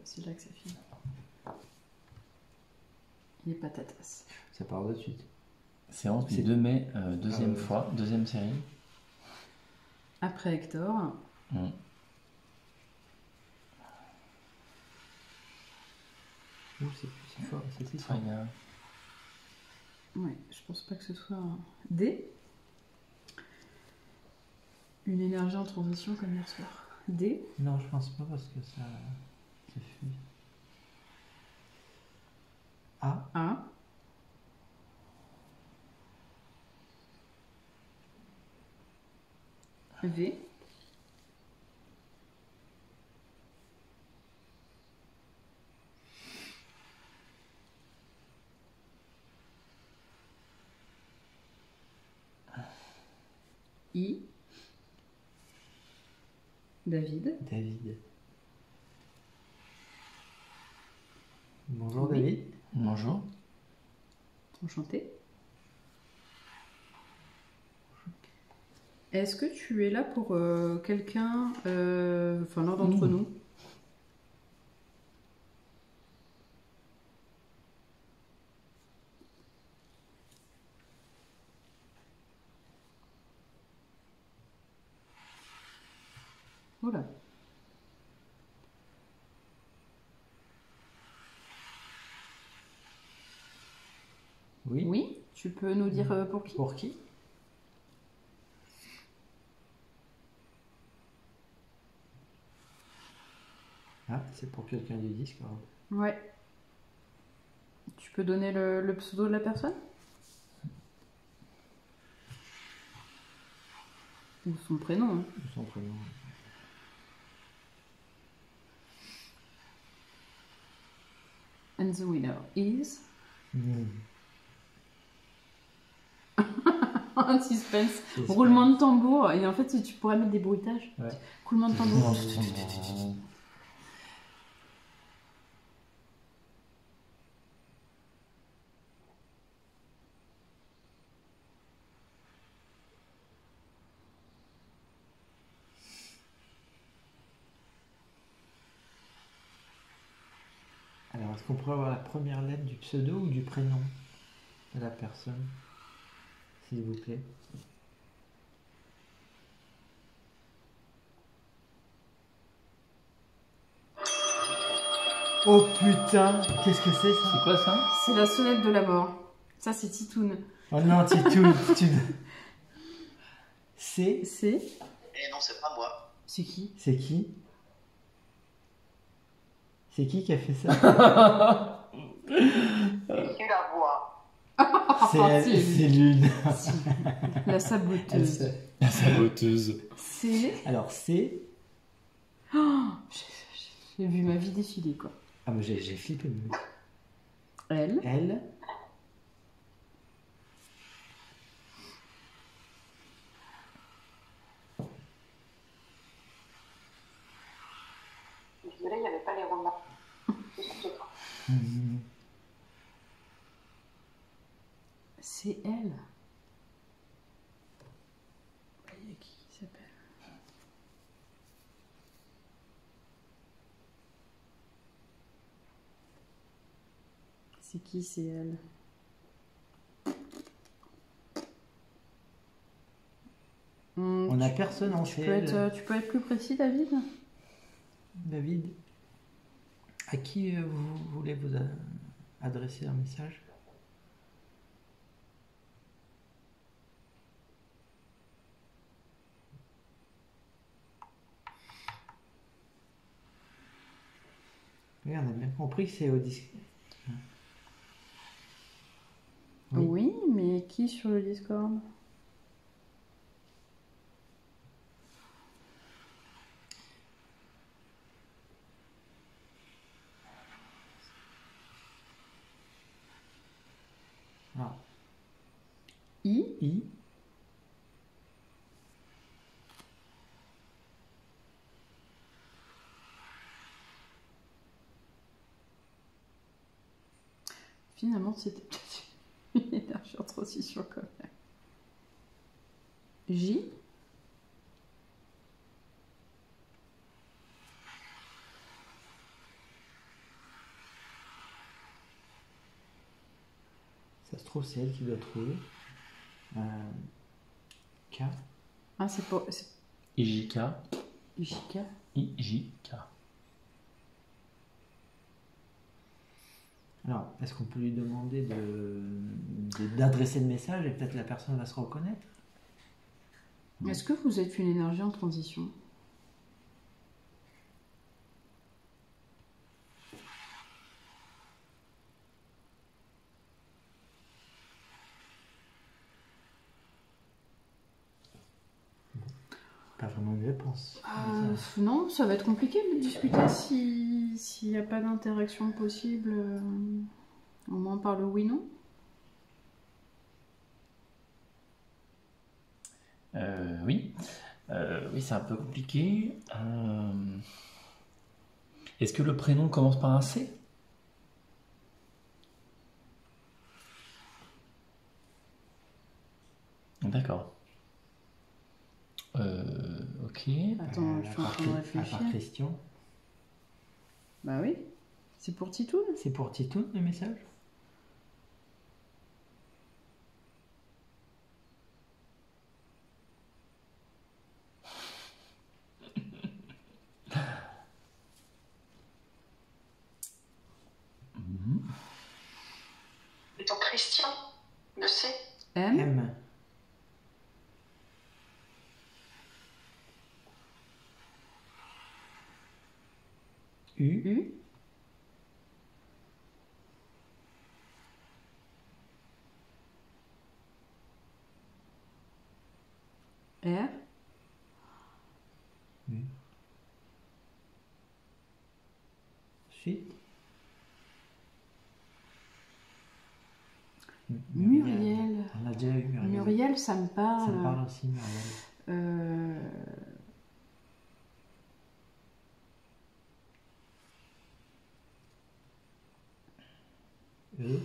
c'est là que ça finit. Les patatas. Ça part de suite. Séance du 2 mai, deuxième fois, deuxième série. Après Hector. C'est plus si fort, c'est si fort. Ouais, je pense pas que ce soit un D. Une énergie en transition comme hier soir. D. Non, je pense pas parce que ça fuit. A. A. V. I. David. David. Bonjour Oui. David. Bonjour. Enchanté. Est-ce que tu es là pour quelqu'un, enfin l'un d'entre nous? Voilà. Oui. Oui, tu peux nous dire pour qui? Pour qui? Ah, c'est pour quelqu'un du Discord. Ouais. Tu peux donner le pseudo de la personne? Ou son prénom, hein. Son prénom. And the winner is... Un suspense. Roulement de tambour. Et en fait, si tu pourrais mettre des bruitages. Ouais. Roulement de tambour. Alors, est-ce qu'on pourrait avoir la première lettre du pseudo ou du prénom de la personne, s'il vous plaît? Oh putain, qu'est-ce que c'est ça? C'est quoi ça? C'est la sonnette de la mort. Ça, c'est Titoun. Oh non, Titoun. C'est... Eh non, c'est pas moi. C'est qui? C'est qui? C'est qui a fait ça? Tu la vois. C'est Lune. La saboteuse. La saboteuse. C'est... Alors c'est... Oh, j'ai vu ma vie défiler, quoi. Ah mais j'ai flippé. Elle. Elle. Désolée, il n'y avait pas les romans. C'est elle. Il y a qui s'appelle? C'est qui, c'est elle? On n'a personne en Tu CL. tu peux être plus précis, David? David, à qui vous voulez vous adresser un message? Oui, on a bien compris que c'est au disque. Oui, mais qui sur le Discord? Ah. I. Finalement, c'était peut-être une énergie en transition quand même. J. trouve, c'est elle qui doit trouver. K. Ah, c'est pour. C'est IJK. JK. IJK. Alors, est-ce qu'on peut lui demander d'adresser le message et peut-être la personne va se reconnaître? Est-ce que vous êtes une énergie en transition? Pas vraiment une réponse. Non, ça va être compliqué de discuter s'il n'y a pas d'interaction possible, au moins par le oui-non. Oui. Oui, c'est un peu compliqué. Est-ce que le prénom commence par un C? D'accord. Ok. Attends, je suis en train de À réfléchir. part question. Bah oui, c'est pour Titoun. C'est pour Titoun le message? Et ton Christian, le C. M. M. U. U. R. Ensuite. Muriel. On a déjà eu Muriel. Muriel, ça me parle. Ça me parle aussi, Muriel. E.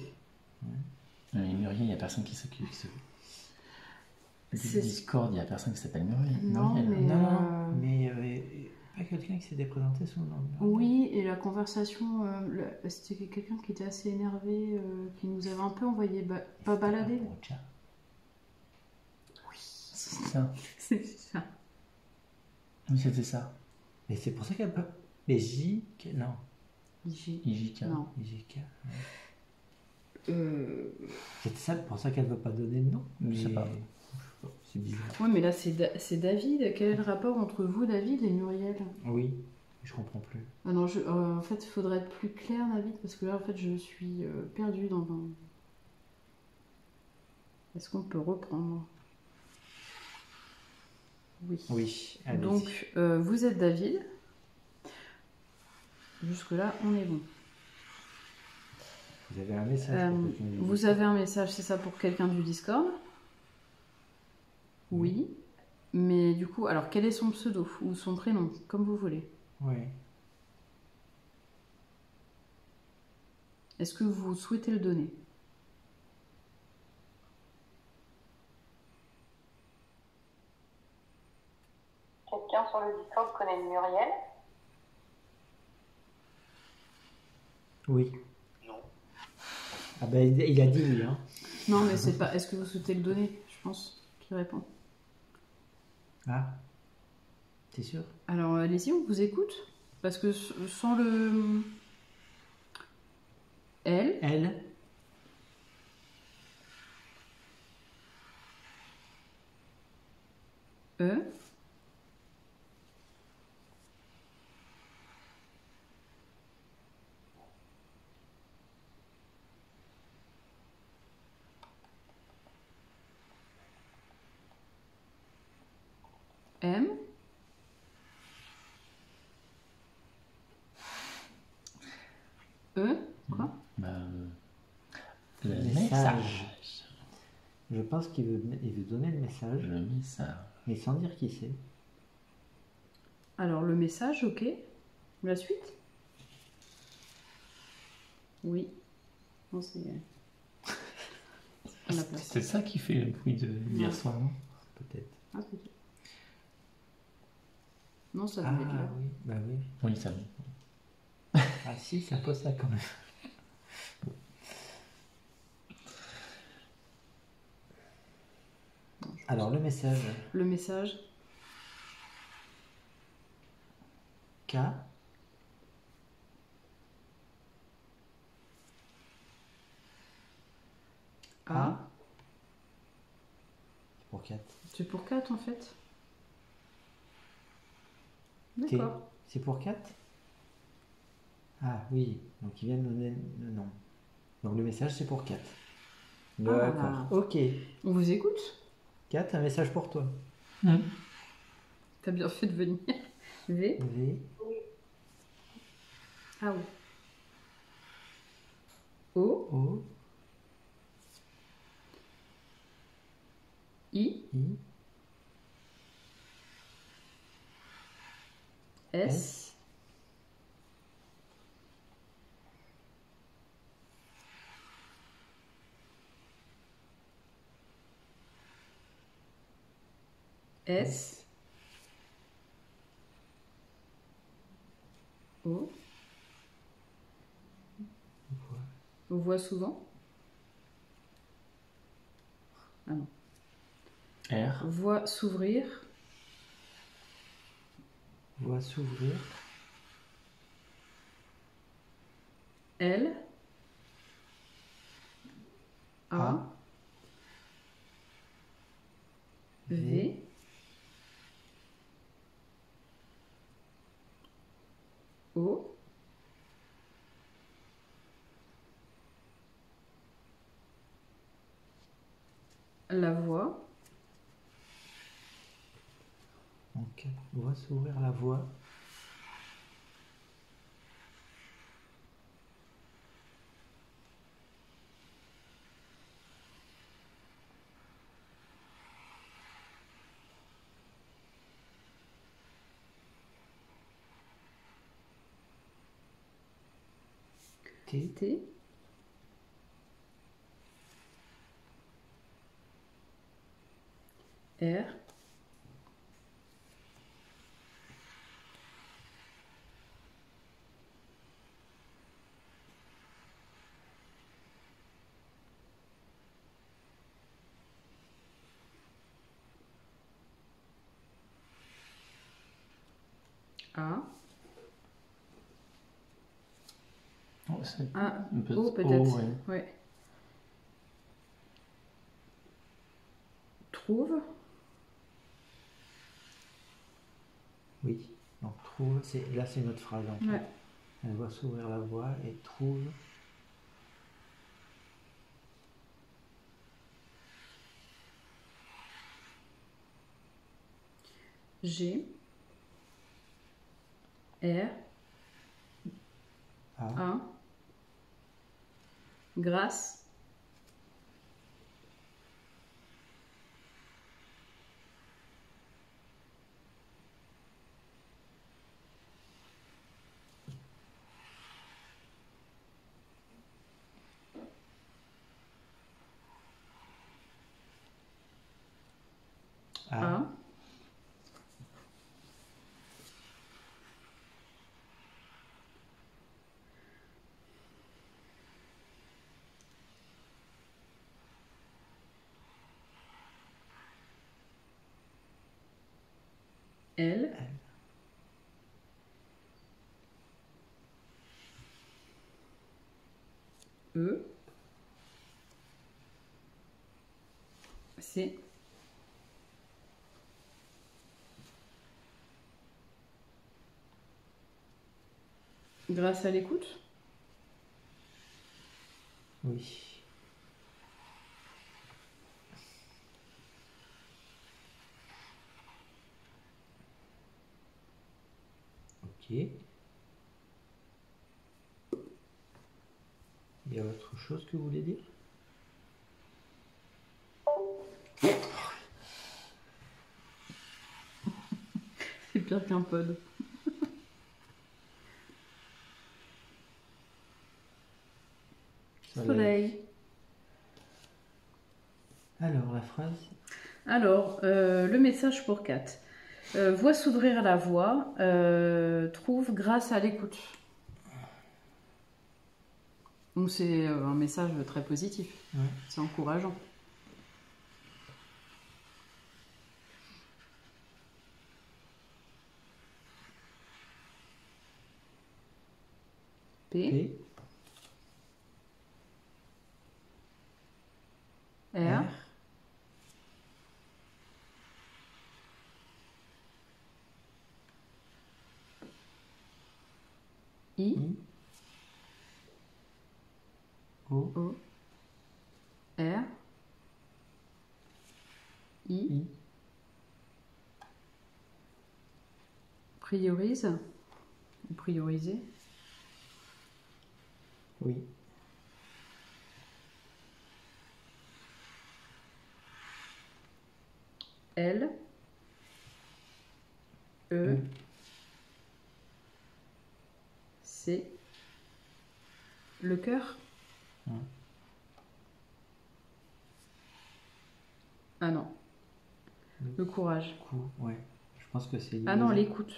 Muriel, il n'y a personne qui s'occupe. Du C'est- Discord, il n'y a personne qui s'appelle Muriel. Non, Muriel. mais- Non, mais il y avait pas quelqu'un qui s'était présenté sous le nom de Muriel. Oui, et la conversation, c'était quelqu'un qui était assez énervé, qui nous avait un peu envoyé pas balader. Bon, tiens. C'est ça. C'est ça. Oui, c'était ça. Mais c'est pour ça qu'elle peut. Mais J. Non. IJK. Non. JK. C'est ça pour ça qu'elle veut pas donner de nom. Je sais pas. C'est bizarre. Ouais, mais là, c'est David. Quel est le rapport entre vous, David, et Muriel? Oui, je comprends plus. Ah non, en fait, il faudrait être plus clair, David, parce que là, en fait, je suis perdue dans un... Est-ce qu'on peut reprendre? Oui. Oui, allez-y. Donc, vous êtes David. Jusque-là, on est bon. Vous avez un message pour quelqu'un du Vous Discord. avez un message, c'est ça, pour quelqu'un du Discord? Oui. Mais du coup, alors, quel est son pseudo ou son prénom, comme vous voulez? Oui. Est-ce que vous souhaitez le donner? Quelqu'un sur le Discord connaît Muriel? Oui. Non. Ah ben il a dit oui, hein. Non, mais c'est pas... Est-ce que vous souhaitez le donner? Je pense qu'il répond. Ah. T'es sûr? Alors, allez-y, on vous écoute. Parce que sans le... Elle, Elle. E, M, E, quoi? Bah, le Message. message. Je pense il veut donner le message, Le message. mais sans dire qui c'est. Alors, le message, ok. La suite? Oui. Non, c'est... On la place. C'est ça qui fait le bruit d'hier Ouais. soir, non? Peut-être. Ah, peut-être. Non, ça Ah devait être là. oui, bah oui. Oui, ça va. Ah si, ça pose ça quand même. Alors, le message. Le message. K. A. C'est pour 4. C'est pour 4 en fait. T. D'accord. C'est pour 4. Ah oui, donc il vient de nous donner le nom. Donc le message c'est pour 4. D'accord. Ah. Ok. On vous écoute? 4, un message pour toi. T'as bien fait de venir. V. V. Ah oui. O. O. I. I. S. S. O. On voit souvent. Ah non. R. Voix s'ouvrir. Voix s'ouvrir. L. A. A. V. O. La voix. Donc, voix s'ouvrir la voix. T. T. R. A. Oh, c'est A. un peu O de peut-être. O, ouais. Ouais. Trouve. Oui. Donc trouve. Là c'est notre phrase en fait. Ouais. Elle voit s'ouvrir la voie et trouve. G. R. A. A. Grâce. A. A. L. E. C. Grâce à l'écoute. Oui. Ok. Il y a autre chose que vous voulez dire? C'est pire qu'un pod. Soleil. Alors la phrase. Alors, le message pour Kat. Voix s'ouvrir la voie. Trouve grâce à l'écoute. Donc c'est un message très positif. Ouais. C'est encourageant. P, P, R, I, I, O, O, R, I, I, priorise, ou prioriser, oui, L, E, C, le cœur. Hum. Ah non, le courage. coup, ouais. Je pense que c'est Ah non, lié. l'écoute.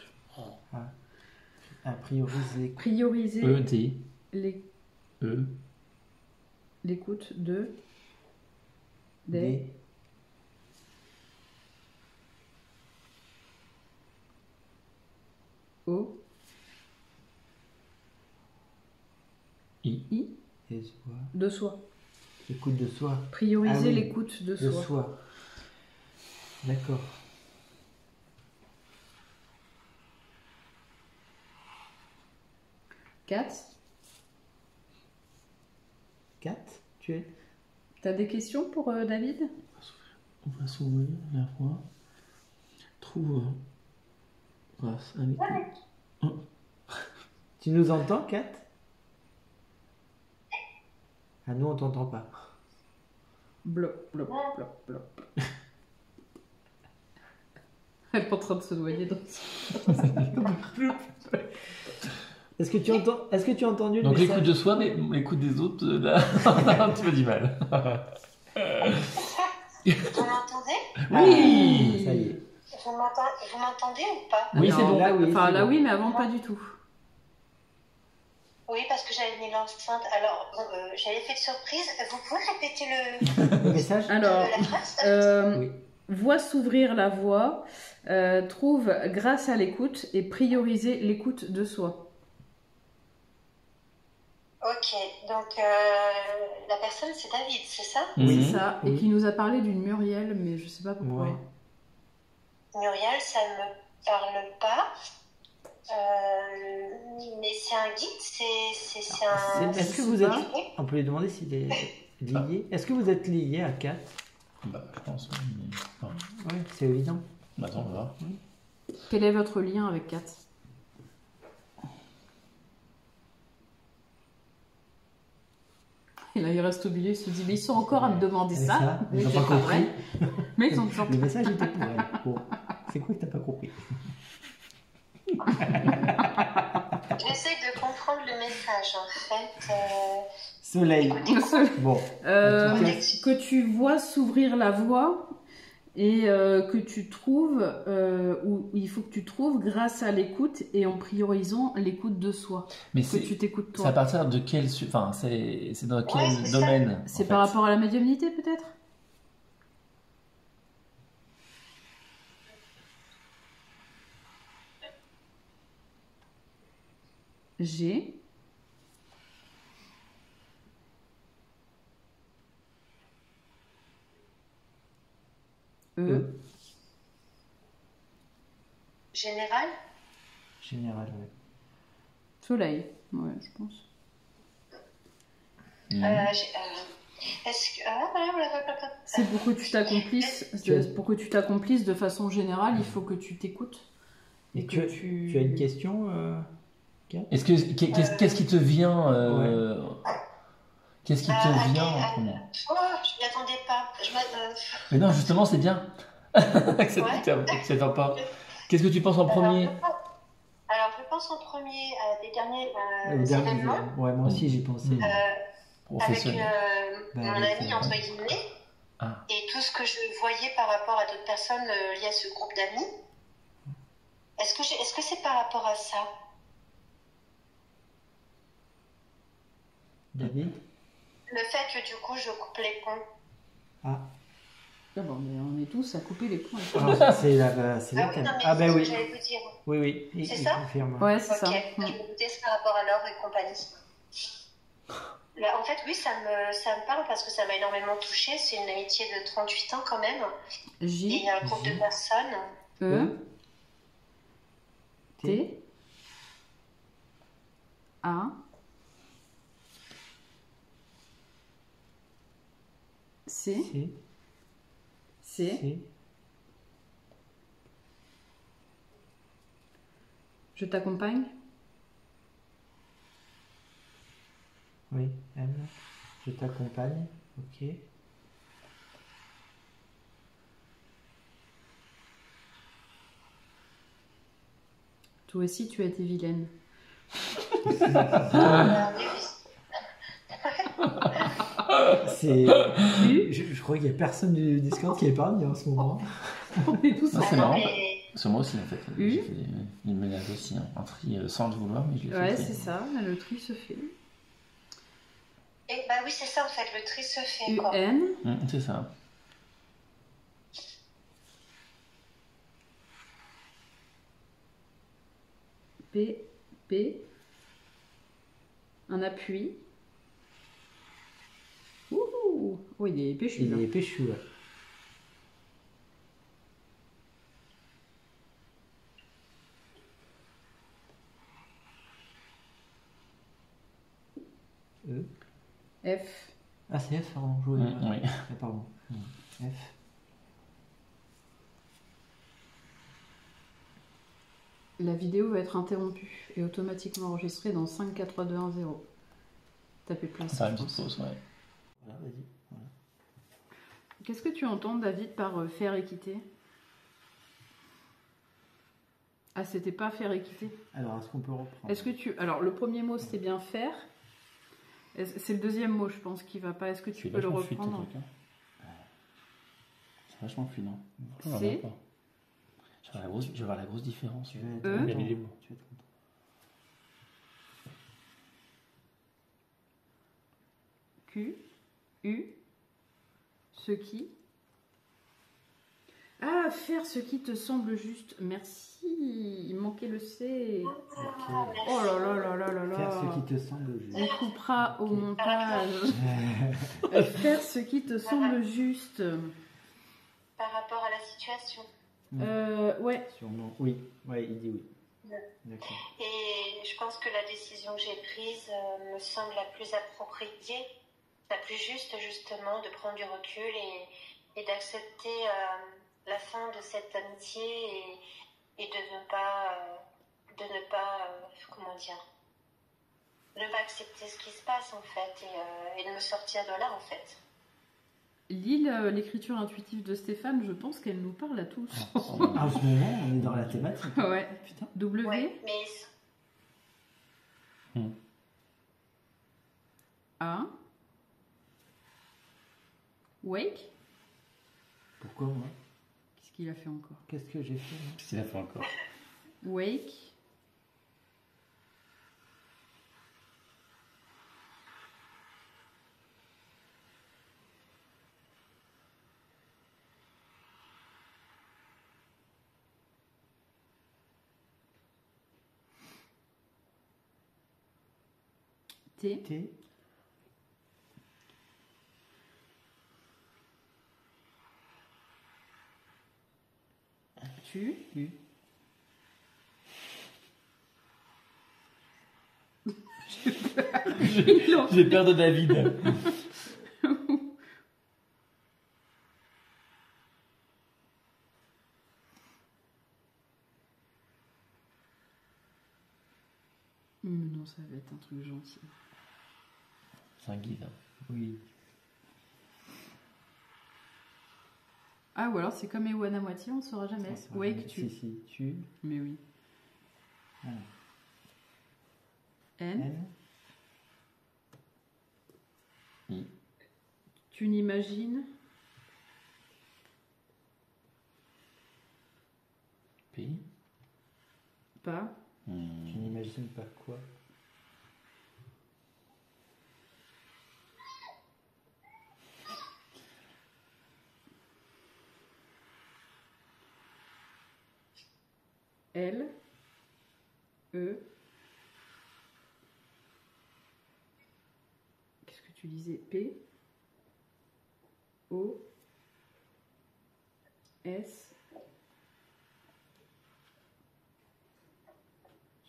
À prioriser. Prioriser E, D, l'é- E, l'écoute de des Des, O, I. I, des soi. de soi. Écoute de soi. Prioriser Ah oui, l'écoute de De soi. soi. D'accord. Quatre. 4, tu es T'as des questions pour David? On va s'ouvrir la voie. Trouve grâce à l'écoute. Tu nous entends, Kat? Ah, nous, on t'entend pas. Blop, blop, blop, blop. Elle est en train de se noyer dans Est-ce que tu as entendu le Donc message? l'écoute de soi, mais l'écoute des autres, là, on a un petit peu du mal. Vous m'entendez? Oui. Ça y est. Vous m'entendez ou pas? Oui, c'est bon. Là, oui, Enfin, c'est là, bon. oui, mais avant, pas du tout. Oui, parce que j'avais mis l'enceinte. Alors, bon, j'avais fait de surprise. Vous pouvez répéter Le message? Alors, la phrase? Oui. voit s'ouvrir la voie, trouve grâce à l'écoute et prioriser l'écoute de soi. Ok, donc la personne c'est David, c'est ça? Oui. C'est ça. Et oui. qui nous a parlé d'une Muriel, mais je sais pas pourquoi. Ouais. Muriel, ça ne me parle pas. Mais c'est un guide, c'est un... Est-ce que je vous sais êtes... pas. On peut lui demander s'il est lié. Est-ce que vous êtes lié à 4? Bah, je pense. Oui, mais... enfin, Oui, c'est évident. bah, attends, on va voir. Quel est votre lien avec Kat? Et là, il reste au milieu, il se dit, mais ils sont encore à me demander C'est ça. Ils Mais n'ont c'est pas pas compris. vrai. Mais ils ont toujours Le message était pour elle. Bon. C'est quoi que t'as pas compris? J'essaie de comprendre le message en fait. Soleil. Bon. Que tu vois s'ouvrir la voie et que tu trouves, où il faut que tu trouves grâce à l'écoute et en priorisant l'écoute de soi. Mais Que c'est tu t'écoutes c'est à toi. partir de quel... Enfin, c'est dans quel Ouais, c'est ça. domaine C'est en par fait rapport à la médiumnité peut-être? G. E. Général? Général, ouais. Soleil. Ouais, je pense. Mhm. Est-ce que... Ah, C'est pour que tu t'accomplisses, Tu as- pour que tu t'accomplisses de façon générale, il faut que tu t'écoutes. Et que tu as une question, Kat? Est-ce que qu'est-ce qui te vient Qu'est-ce qui te vient en premier? Oh, je m'y attendais pas. Mais non, justement, c'est bien. Que ça t'en parle. Qu'est-ce que tu penses en premier? Alors, je pense en premier à des derniers Le dernier, événements ouais, moi aussi j'y pensais. avec Professionnel. mon avec, ami, entre guillemets, Ah. et tout ce que je voyais par rapport à d'autres personnes liées à ce groupe d'amis. Est-ce que c'est par rapport à ça? David? Le fait que du coup, je coupe les ponts. Ah, Ah bon, mais on est tous à couper les points. ah, c'est la Ah oui, thème. non, mais Ah ben c'est ce oui, que j'allais vous dire. oui, C'est il ça confirme. Ouais, c'est Ok, ça. je me doutais, c'est par rapport à l'or et compagnie. Là, en fait, oui, ça me parle parce que ça m'a énormément touchée. C'est une amitié de 38 ans quand même. Et il J, y a un groupe de personnes. E, T, T, A, C, C, C, C, je t'accompagne. oui, M, je t'accompagne, ok. Toi aussi, tu as été vilaine. Oui, oui. C'est... Je crois qu'il n'y a personne du Discord qui épargne en ce moment. On est tous Non, c'est Ah non, marrant. mais C'est moi aussi en fait. U. J'ai fait une ménage aussi, hein. Un tri sans le vouloir, mais je l'ai fait. Ouais, tri. c'est ça, le tri se fait. bah oui, c'est ça en fait, le tri se fait quoi. UN, C'est ça. P, P, un appui. Ouh, oh, il est péchu là. Il est péchu, ouais. E. F, Ah, c'est F, pardon, jouer. Oui. Ah, pardon. F. la vidéo va être interrompue et automatiquement enregistrée dans 5, 4, 3, 2, 1, 0. T'as plus de place. Ça a je une petite pense. pause, ouais. Voilà, vas-y. Voilà. Qu'est-ce que tu entends, David, par faire équité? Ah, c'était pas faire équiter. Alors, est-ce qu'on peut reprendre? Est-ce que tu... Alors, le premier mot, c'était bien faire. C'est le deuxième mot, je pense, qui va pas. Est-ce que tu peux le reprendre? C'est vachement fluide, hein. C'est Je vais voir la grosse différence. Tu vas être E. content. Il y a les mots. Tu vas être content. Q, U, ce qui. Ah, faire ce qui te semble juste. Merci. Il manquait le C. Ok. Oh là là là là là là. Faire ce qui te semble juste. On coupera au Ok. montage. Faire ce qui te semble juste. Par rapport à la situation. Ouais. Sûrement. Oui. Ouais, il dit oui. Ouais. D'accord. Et je pense que la décision que j'ai prise me semble la plus appropriée, la plus juste justement, de prendre du recul et d'accepter la fin de cette amitié et de ne pas, comment dire, ne pas accepter ce qui se passe en fait et de me sortir de là en fait. Lis l'écriture intuitive de Stéphane, je pense qu'elle nous parle à tous. Ah, en ce moment, on est dans la thématique. Ouais. Putain. W, Ouais, mais A, Wake. Pourquoi moi? Qu'est-ce qu'il a fait encore? Qu'est-ce que j'ai fait moi? Qu'est-ce qu'il a fait encore? Wake. T. T. Tu. U. J'ai peur de David. Non, ça va être un truc gentil. C'est un guide. Hein. Oui. Ah, ou alors c'est comme Ewan à moitié, on ne saura jamais. Ça sera Wake, jamais. tu. Si, tu. Mais oui. Voilà. N. N. I. Tu n'imagines P. pas. Tu n'imagines pas quoi? L. E. Qu'est-ce Tu disais P, O, S.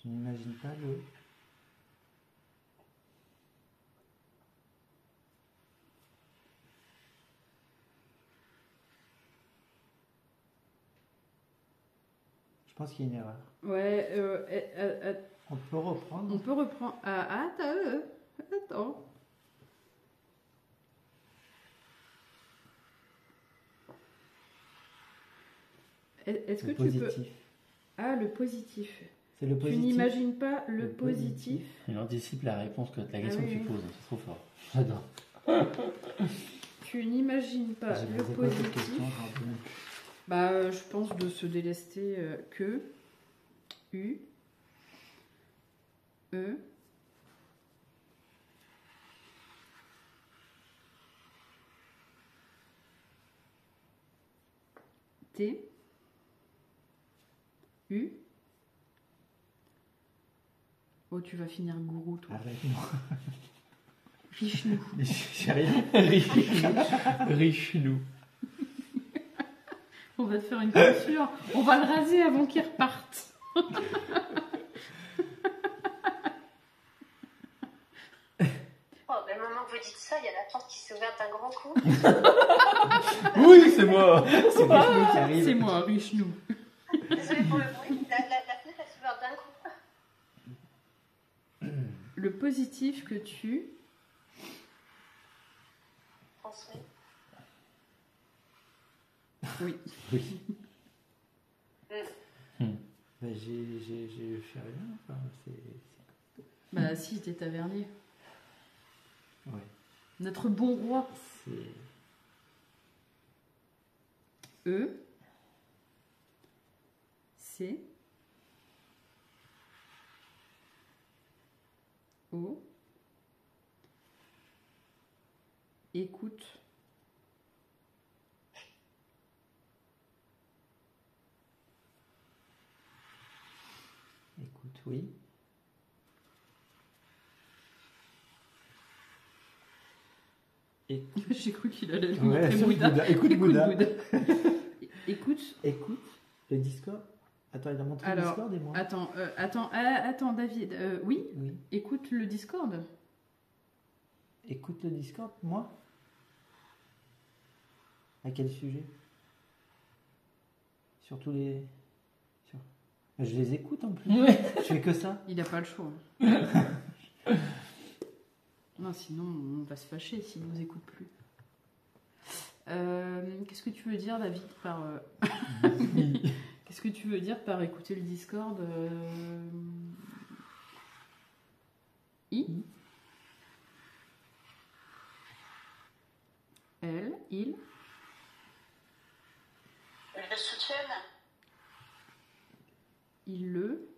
Je n'imagine pas le. Je pense qu'il y a une erreur. Ouais, On peut reprendre. on peut reprendre. Attends. Est-ce que Le tu peux... positif. Ah, le positif. C'est le Tu positif. n'imagines pas le Le positif. Il anticipe la réponse, la question Ah que oui, tu oui. poses. C'est trop fort. J'adore. Tu n'imagines pas J'ai le posé pas cette positif. question, je me rappelle même plus. Bah, je pense de se délester que U, E, T, U. Oh, tu vas finir gourou, toi. Arrête, non. Richnou. J'ai rien. Riche-nous. On va te faire une coiffure. On va le raser avant qu'il reparte. Oh, mais le moment que vous dites ça, il y a la porte qui s'est ouverte d'un grand coup. Oui, c'est moi. C'est Richelieu qui arrive. C'est moi, Richnou. Désolée pour le bruit. La fenêtre, elle s'est ouverte d'un coup. Le positif que tu... François. Oui. Oui. Mm. Bah, j'ai fait rien. Enfin, Bah si, t'es tavernier. Ouais. Notre bon roi. C'est. E, C, O, écoute, Écoute, oui. Écoute. j'ai cru qu'il allait lui Ouais, montrer sur Bouddha. Bouddha. Écoute Bouddha. Écoute, Écoute le Discord. Attends, il a montré le alors, Discord et moi. attends, David, oui, Oui. écoute le Discord. Écoute le Discord, moi. À quel sujet? Sur tous les. Sur... Je les écoute en plus. Je fais que ça. Il n'a pas le choix. Non, sinon on va se fâcher s'il nous écoute plus. Qu'est-ce que tu veux dire, David, par qu'est-ce que tu veux dire par écouter le Discord I, elle, il, Ils le soutiennent. il le,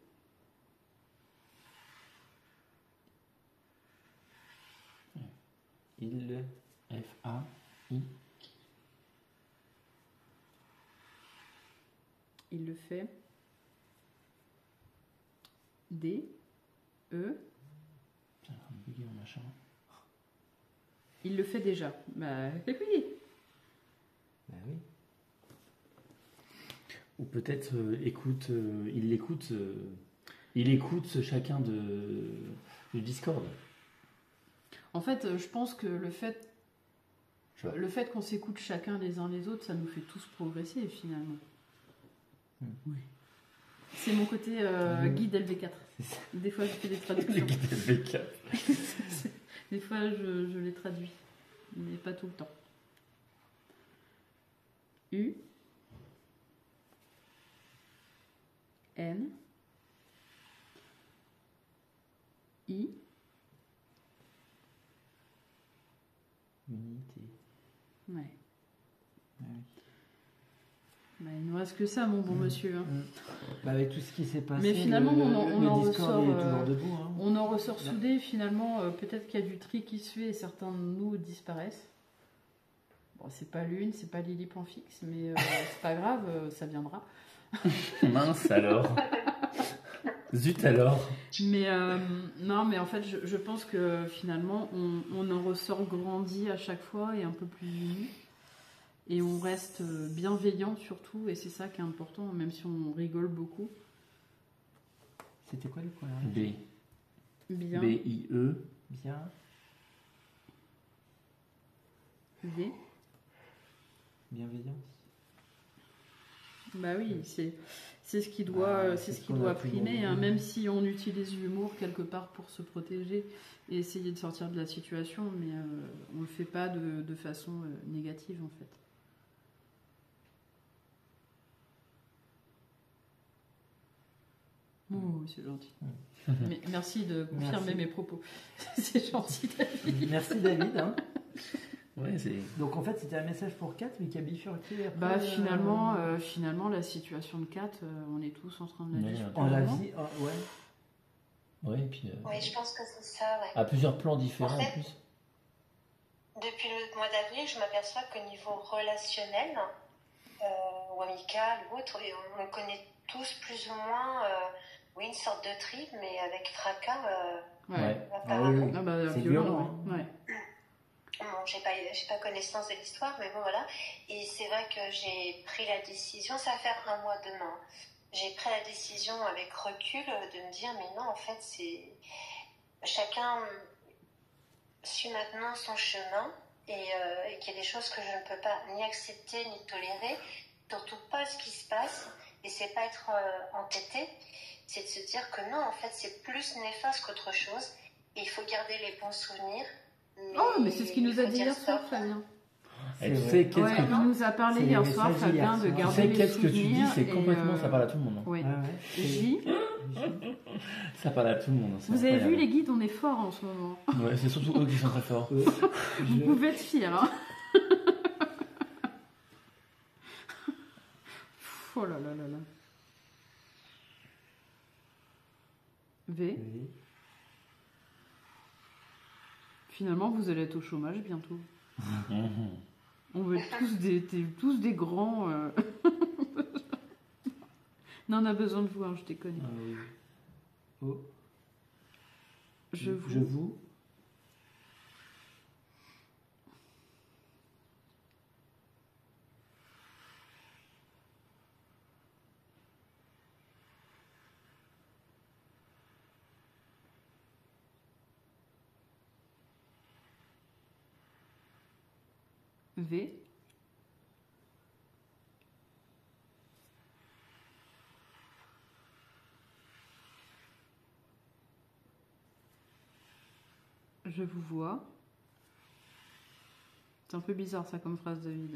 Il le. F-A-I. il le fait. D, E, Putain, un bugué mon machin. il le fait déjà. Bah oui. Bah oui. Ou peut-être il écoute chacun du Discord. En fait, je pense que le fait Je vois. Le fait qu'on s'écoute chacun les uns les autres, ça nous fait tous progresser finalement. Oui. C'est mon côté guide LV4. Des fois, je fais des Le traductions. guide LV4. Des fois, je les traduis, mais pas tout le temps. U, N, I, Unité. ouais. Ouais. Bah, il nous reste que ça, mon bon monsieur. Hein. Bah, avec tout ce qui s'est passé, Mais finalement, on le en Discord ressort, il est toujours debout. Hein. On en ressort soudés, finalement, peut-être qu'il y a du tri qui se fait et certains de nous disparaissent. Bon, c'est pas l'une, c'est pas Lily Plan Fixe, mais c'est pas grave, ça viendra. Mince alors. Zut alors. Mais non, mais en fait, je pense que finalement, on en ressort grandi à chaque fois et un peu plus unis. Et on reste bienveillant surtout, et c'est ça qui est important, même si on rigole beaucoup. C'était quoi le point là? B. Bien. B-I-E. Bien. V. Bienveillance. Bah oui, c'est ce qui doit, c'est ce qui doit primer, hein, même si on utilise l'humour quelque part pour se protéger et essayer de sortir de la situation, mais on le fait pas de façon négative en fait. Oh, c'est gentil. Mais merci de confirmer mes propos. C'est gentil, David. Merci David. Hein. Ouais, c'est... Donc en fait c'était un message pour Kat, mais qui a bifurqué après. Bah finalement la situation de Kat, on est tous en train de la vivre. On la vit, ouais. Ouais, et puis... Oui, je pense que c'est ça, ouais. À plusieurs plans différents En fait, en plus. Depuis le mois d'avril, je m'aperçois qu'au niveau relationnel, ou amical ou autre, et on connaît tous plus ou moins une sorte de trip, mais avec fracas. Apparemment. Ah bah, c'est violent. violent. Ouais. Bon, j'ai pas connaissance de l'histoire, mais bon voilà. Et c'est vrai que j'ai pris la décision, ça va faire un mois demain. J'ai pris la décision avec recul de me dire, mais non, en fait, c'est chacun suit maintenant son chemin et qu'il y a des choses que je ne peux pas ni accepter ni tolérer, surtout pas ce qui se passe. Et c'est pas être entêté, c'est de se dire que non, en fait, c'est plus néfaste qu'autre chose. Et il faut garder les bons souvenirs. Mais c'est ce qu'il nous a dit hier soir, Fabien. Et tu sais, qu'est-ce que... Il nous a parlé hier soir, Fabien, de garder les qu'est-ce que tu dis, souvenirs. c'est complètement... Ça parle à tout le monde. Hein. Oui. J. Ça parle à tout le monde. Vous avez vu les guides, on est forts en ce moment. Ouais, c'est surtout eux qui sont très forts. Vous pouvez être fiers, hein. Oh là là là là. V. Finalement, vous allez être au chômage bientôt. On veut être tous des grands. Non, on a besoin de vous, hein, je déconne. Je vous. V. Je vous vois. C'est un peu bizarre ça comme phrase, David.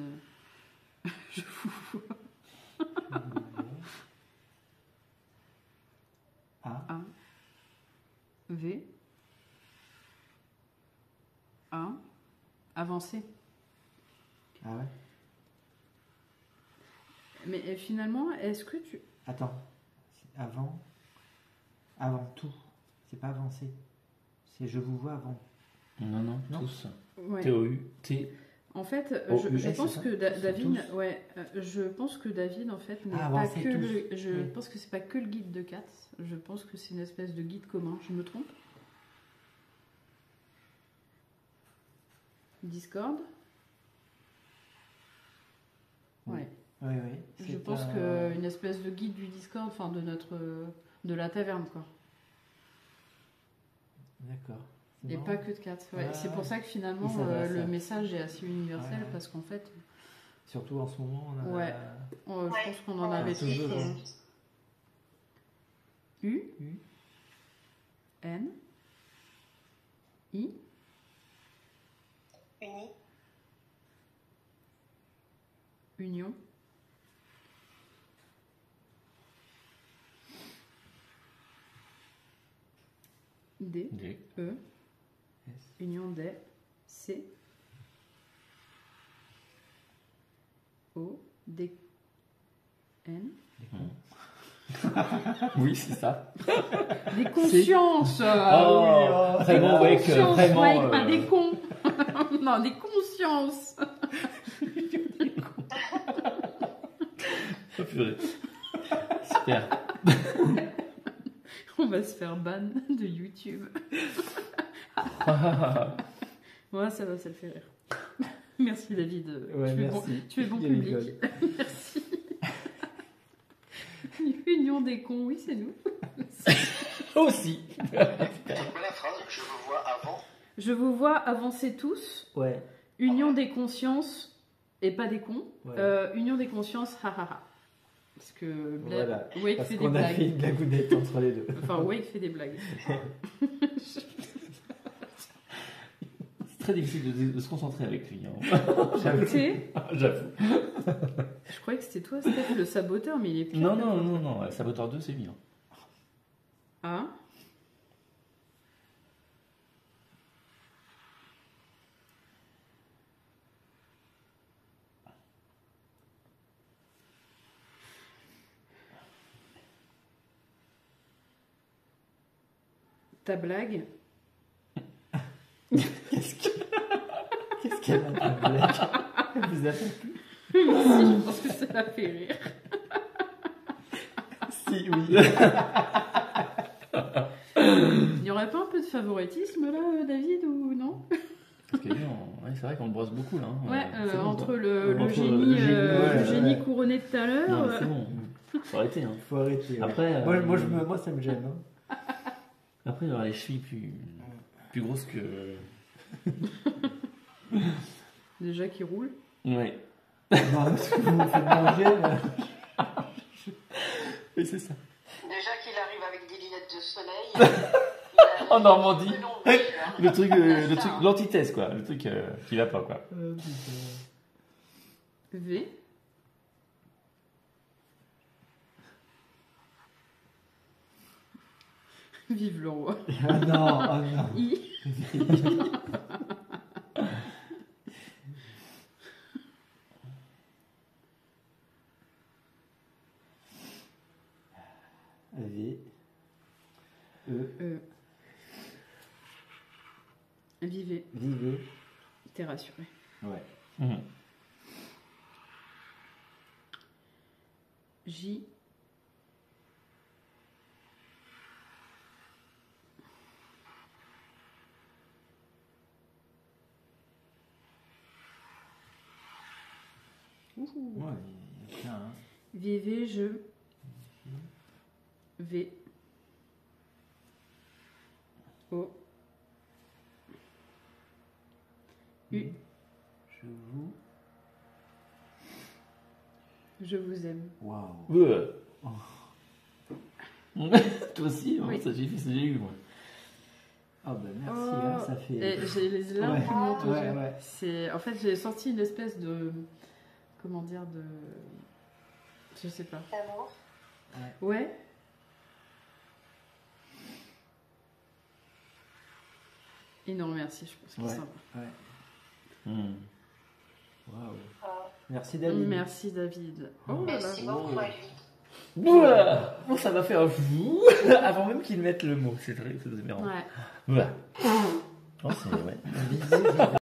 Je vous vois. A. V. A. Avancer. Ah ouais. Mais finalement, est-ce que tu... Attends. Avant tout. C'est pas avancer. C'est je vous vois avant. Non, tous. Ouais. T-O-U-T. En fait, O-U-S, je pense c'est que ça David, je pense que David en fait n'est pas que je pense que c'est pas que le guide de Kat. Je pense que c'est une espèce de guide commun. Je me trompe? Discord. Ouais. Oui. Je pense que une espèce de guide du Discord, enfin de la taverne quoi. D'accord. Et pas que de 4. Ouais. C'est pour ça que finalement le message est assez universel parce qu'en fait. Surtout en ce moment, on a. Ouais. Je pense qu'on en avait tous. U. N. I. Uni. Union. D. E. S. Union des. C. O. D. N. Oui, c'est ça. Des consciences. Vraiment, des ouais, consciences, vraiment. ouais, pas des cons. Non, des consciences. Oh, purée. Super. va se faire ban de YouTube. Ouais, ça le fait rire. Merci David. Ouais, tu, merci. tu es bon Il public. rigole. Merci. Union des cons, oui, c'est nous. Aussi. C'est quoi la phrase? Je vous vois avant. Je vous vois avancer tous. Ouais. Union des consciences et pas des cons. Ouais. Union des consciences, ha ha ha. Parce que Voilà. Wake Parce fait des qu'on a fait blagues. une blagounette entre les deux. Enfin, Wake fait des blagues. C'est très difficile de se concentrer avec lui. Hein. C'est- J'avoue. Je croyais que c'était toi, Steph, le saboteur, mais il est pire. Non. Saboteur 2, c'est lui. Hein. Ah. Ta blague. Qu'est-ce qu'elle a ta blague? Elle vous a fait plus? Si, je pense que ça l'a fait rire. Si, oui. Il n'y aurait pas un peu de favoritisme là, David, ou non? Parce que lui, ouais, c'est vrai qu'on le brosse beaucoup là. Hein. Ouais, C'est bon, entre ça. le Entre génie, le génie, le ouais, génie ouais. couronné de tout à l'heure. Non, mais c'est bon. Faut arrêter. Hein. Faut arrêter. Ouais. Après, Moi, ça me gêne. Hein. Après, il y aura les chevilles plus grosses que. Déjà qui roule. Ouais. Non, parce que vous me faites manger. Là. Et c'est ça. Déjà qu'il arrive avec des lunettes de soleil. En Normandie. Plus long, lui, hein. Le truc, l'antithèse quoi. Le truc qu'il a pas quoi. V. Vive le roi. Ah non, oh non. I. V. E. Vivez. Vivez. T'es rassuré. Ouais. Mhm. J. Ouais, il y a plein, hein. Vivez, je. V. O. U. Je vous aime. Waouh. Toi aussi, hein, Oui. ça j'ai eu moi. Ah ben merci, Oh, hein, ça fait. et j'ai les larmes Ouais. qui montent aux Ouais, yeux. ouais. C'est, en fait, j'ai senti une espèce de, comment dire, de, je sais pas. D'amour. Ouais. Énorme merci, je pense que Ouais. ça va. Ouais. Mhm. Waouh. Ah, Merci David. Merci David. Oh là là. merci beaucoup à lui. Voilà. Bon, ça va faire un fou avant même qu'il mette le mot. C'est vrai, c'est marrant. Ouais. Voilà. Non, c'est ouais. Vivez, vivez.